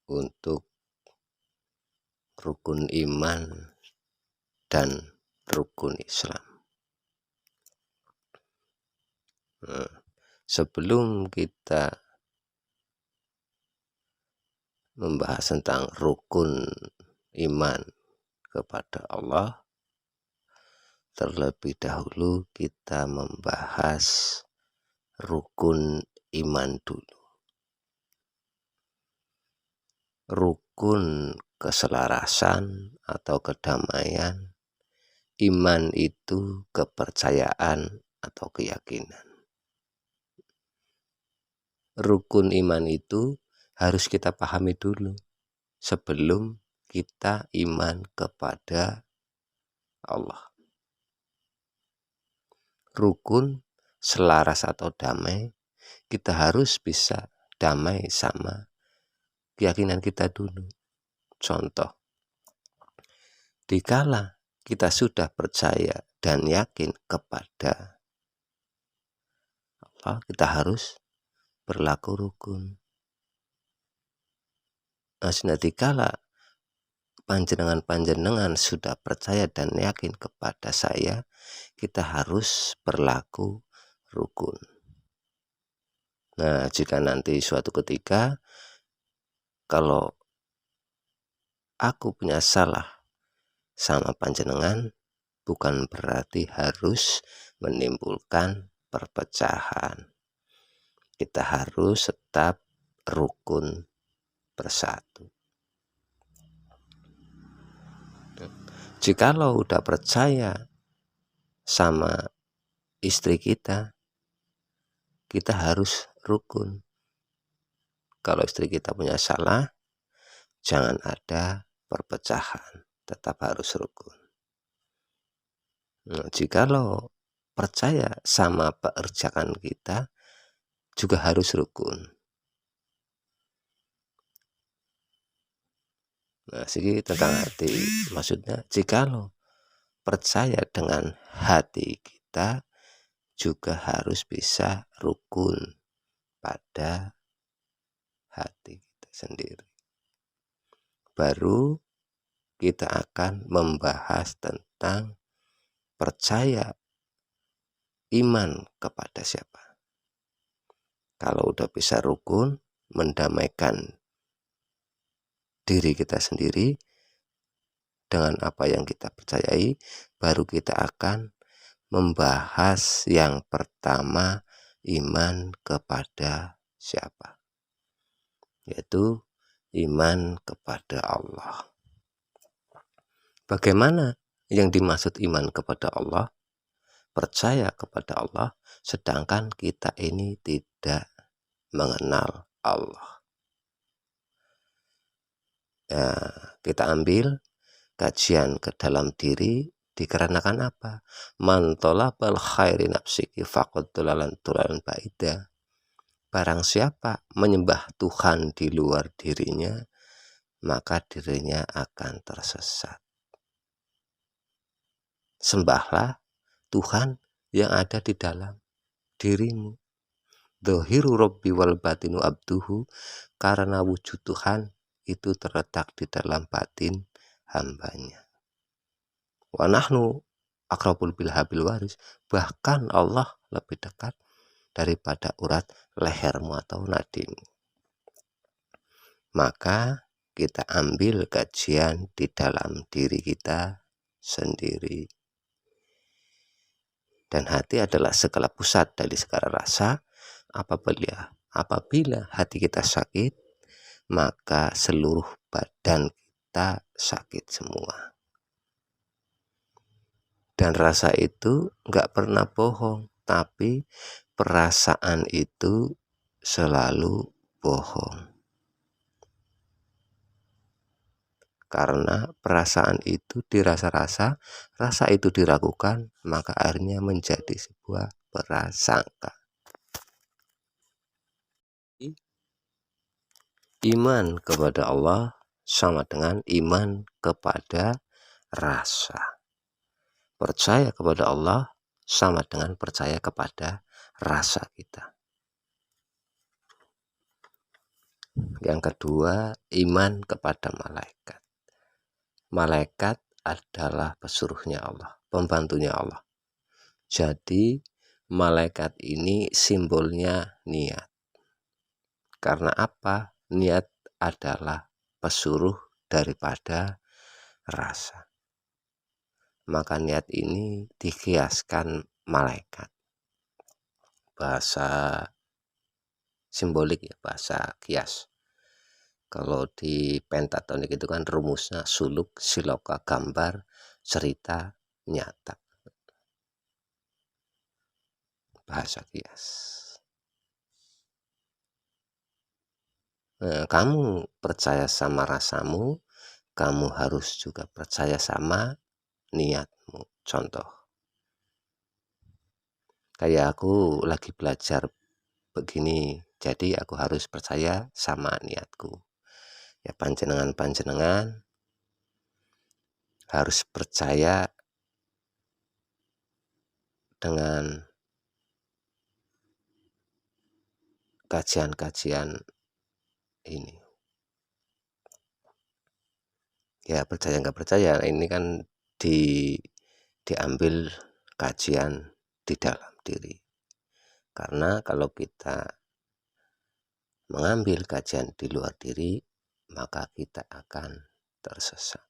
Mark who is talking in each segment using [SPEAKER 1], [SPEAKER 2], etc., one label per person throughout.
[SPEAKER 1] untuk rukun iman dan rukun Islam. Sebelum kita membahas tentang rukun iman kepada Allah, terlebih dahulu kita membahas rukun iman dulu. Rukun keselarasan atau kedamaian. Iman itu kepercayaan atau keyakinan. Rukun iman itu harus kita pahami dulu sebelum kita iman kepada Allah. Rukun selaras atau damai, kita harus bisa damai sama keyakinan kita dulu. Contoh, dikala kita sudah percaya dan yakin kepada Allah, kita harus berlaku rukun. Nah, dikala panjenengan sudah percaya dan yakin kepada saya, kita harus berlaku rukun. Nah, jika nanti suatu ketika kalau aku punya salah sama panjenengan, bukan berarti harus menimbulkan perpecahan. Kita harus tetap rukun bersatu. Jikalau udah percaya sama istri kita, kita harus rukun. Kalau istri kita punya salah, jangan ada perpecahan, tetap harus rukun. Nah, jikalau percaya sama pekerjaan kita, juga harus rukun. Nah, segi tentang hati, maksudnya jikalau percaya dengan hati kita, juga harus bisa rukun pada hati kita sendiri. Baru kita akan membahas tentang percaya iman kepada siapa. Kalau udah bisa rukun, mendamaikan diri kita sendiri dengan apa yang kita percayai, baru kita akan membahas yang pertama, iman kepada siapa, yaitu iman kepada Allah. Bagaimana yang dimaksud iman kepada Allah? Percaya kepada Allah, sedangkan kita ini tidak mengenal Allah. Ya, kita ambil kajian ke dalam diri dikarenakan apa? Man talabal khairi nafsiki faqad dalalan ba'ida. Barang siapa menyembah Tuhan di luar dirinya, maka dirinya akan tersesat. Sembahlah Tuhan yang ada di dalam dirimu. Dhahiru Rabbi wal batinu abduhu, karena wujud Tuhan itu terletak di dalam batin hambanya. Wa nahnu aqrabul bil habil waris, bahkan Allah lebih dekat daripada urat lehermu atau nadimu. Maka kita ambil kajian di dalam diri kita sendiri. Dan hati adalah segala pusat dari segala rasa. Apabila hati kita sakit, maka seluruh badan kita sakit semua. Dan rasa itu nggak pernah bohong, tapi perasaan itu selalu bohong. Karena perasaan itu dirasa-rasa, rasa itu diragukan, maka akhirnya menjadi sebuah prasangka. Iman kepada Allah sama dengan iman kepada rasa. Percaya kepada Allah sama dengan percaya kepada rasa kita. Yang kedua, iman kepada malaikat. Malaikat adalah pesuruhnya Allah, pembantunya Allah. Jadi malaikat ini simbolnya niat. Karena apa? Niat adalah pesuruh daripada rasa. Maka niat ini dikiaskan malaikat. Bahasa simbolik ya, bahasa kias. Kalau di pentatonik itu kan rumusnya suluk, siloka, gambar, cerita, nyata. Bahasa kias. Kamu percaya sama rasamu, kamu harus juga percaya sama niatmu. Contoh, kayak aku lagi belajar begini, jadi aku harus percaya sama niatku. Ya panjenengan harus percaya dengan kajian-kajian ini. Ya percaya nggak percaya, ini kan diambil kajian di dalam diri. Karena kalau kita mengambil kajian di luar diri, maka kita akan tersesat.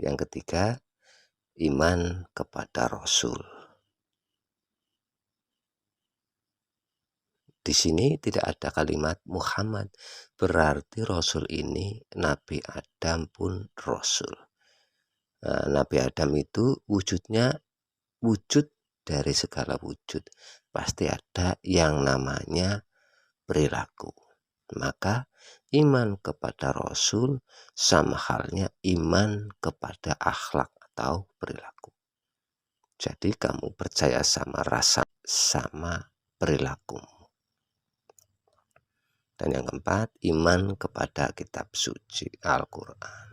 [SPEAKER 1] Yang ketiga, iman kepada Rasul. Di sini tidak ada kalimat Muhammad, berarti Rasul ini Nabi Adam pun Rasul. Nah, Nabi Adam itu wujudnya wujud dari segala wujud. Pasti ada yang namanya perilaku. Maka iman kepada Rasul sama halnya iman kepada akhlak atau perilaku. Jadi kamu percaya sama rasa, sama perilakumu. Dan yang keempat, iman kepada kitab suci Al-Quran.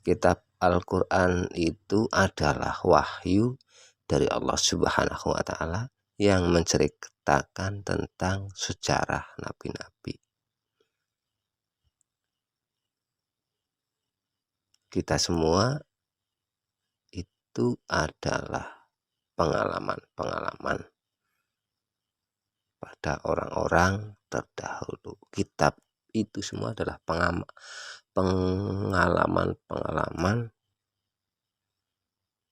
[SPEAKER 1] Kitab Al-Quran itu adalah wahyu dari Allah Subhanahu wa Ta'ala yang menceritakan tentang sejarah nabi-nabi. Kita semua itu adalah pengalaman-pengalaman pada orang-orang terdahulu. Kitab itu semua adalah pengalaman-pengalaman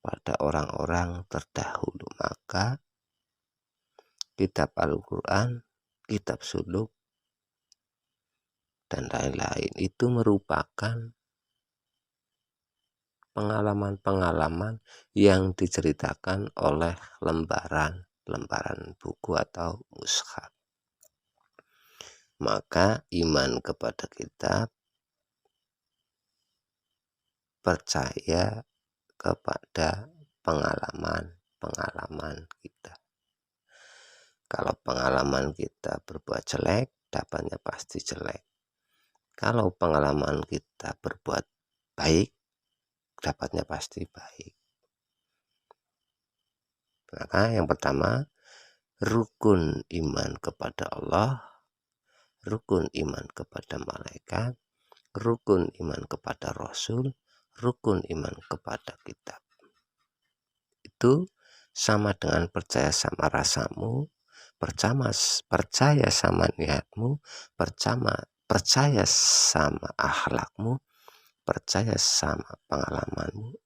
[SPEAKER 1] pada orang-orang terdahulu. Maka kitab Al-Quran, kitab suluk, dan lain-lain itu merupakan pengalaman-pengalaman yang diceritakan oleh lembaran buku atau mushaf. Maka iman kepada kitab, percaya kepada pengalaman kita. Kalau pengalaman kita berbuat jelek, dapatnya pasti jelek. Kalau pengalaman kita berbuat baik, dapatnya pasti baik. Maka yang pertama, rukun iman kepada Allah, rukun iman kepada malaikat, rukun iman kepada Rasul, rukun iman kepada kitab. Itu sama dengan percaya sama rasamu, percaya sama niatmu, percaya sama akhlakmu, percaya sama pengalamanmu,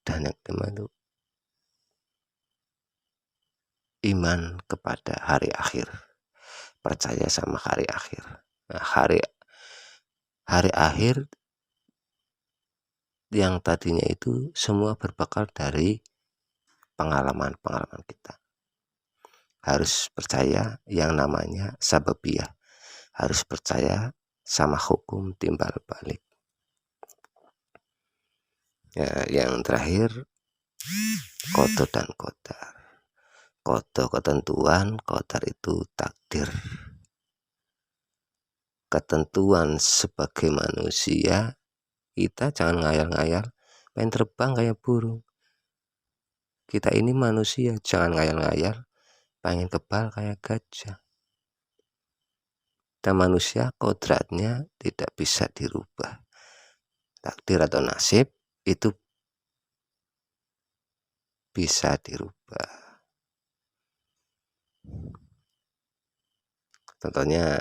[SPEAKER 1] dan yang kelima itu iman kepada hari akhir, percaya sama hari akhir. Nah, hari akhir yang tadinya itu semua berbekal dari pengalaman-pengalaman kita. Harus percaya yang namanya sababiyah, harus percaya sama hukum timbal balik. Ya, yang terakhir, qada dan qadar. Qada ketentuan, qadar itu takdir. Ketentuan sebagai manusia, kita jangan ngayal-ngayal pengen terbang kayak burung. Kita ini manusia, jangan ngayal-ngayal pengen kebal kayak gajah. Dan manusia kodratnya tidak bisa dirubah. Takdir atau nasib itu bisa dirubah. Contohnya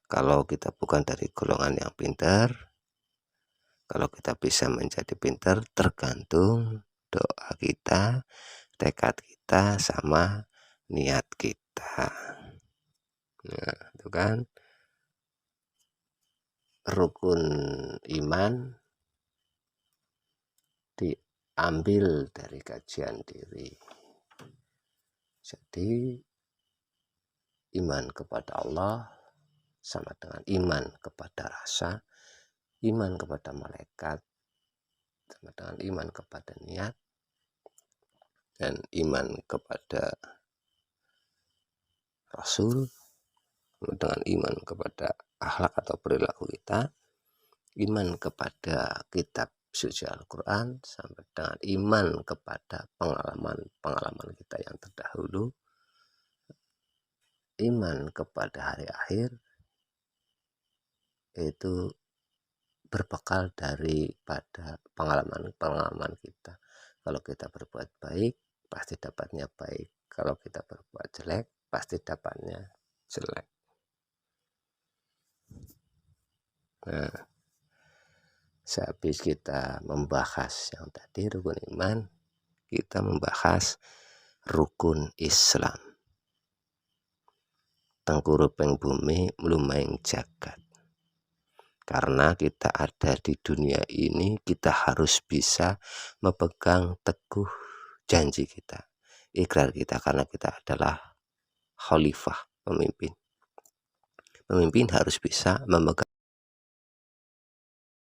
[SPEAKER 1] kalau kita bukan dari golongan yang pintar, kalau kita bisa menjadi pintar tergantung doa kita, tekad kita, sama niat kita. Nah, itu kan rukun iman diambil dari kajian diri. Jadi iman kepada Allah sama dengan iman kepada rasa, iman kepada malaikat sama dengan iman kepada niat, dan iman kepada Rasul dengan iman kepada akhlak atau perilaku kita, iman kepada kitab suci Al-Quran, sampai dengan iman kepada pengalaman kita yang terdahulu, iman kepada hari akhir, itu berbekal daripada pengalaman kita. Kalau kita berbuat baik, pasti dapatnya baik. Kalau kita berbuat jelek, pasti dapatnya jelek. Nah, sehabis kita membahas yang tadi rukun iman, kita membahas rukun Islam. Tengkuruping bumi mlumaing jagat. Karena kita ada di dunia ini, kita harus bisa memegang teguh janji kita, ikrar kita, karena kita adalah khalifah, pemimpin. Pemimpin harus bisa memegang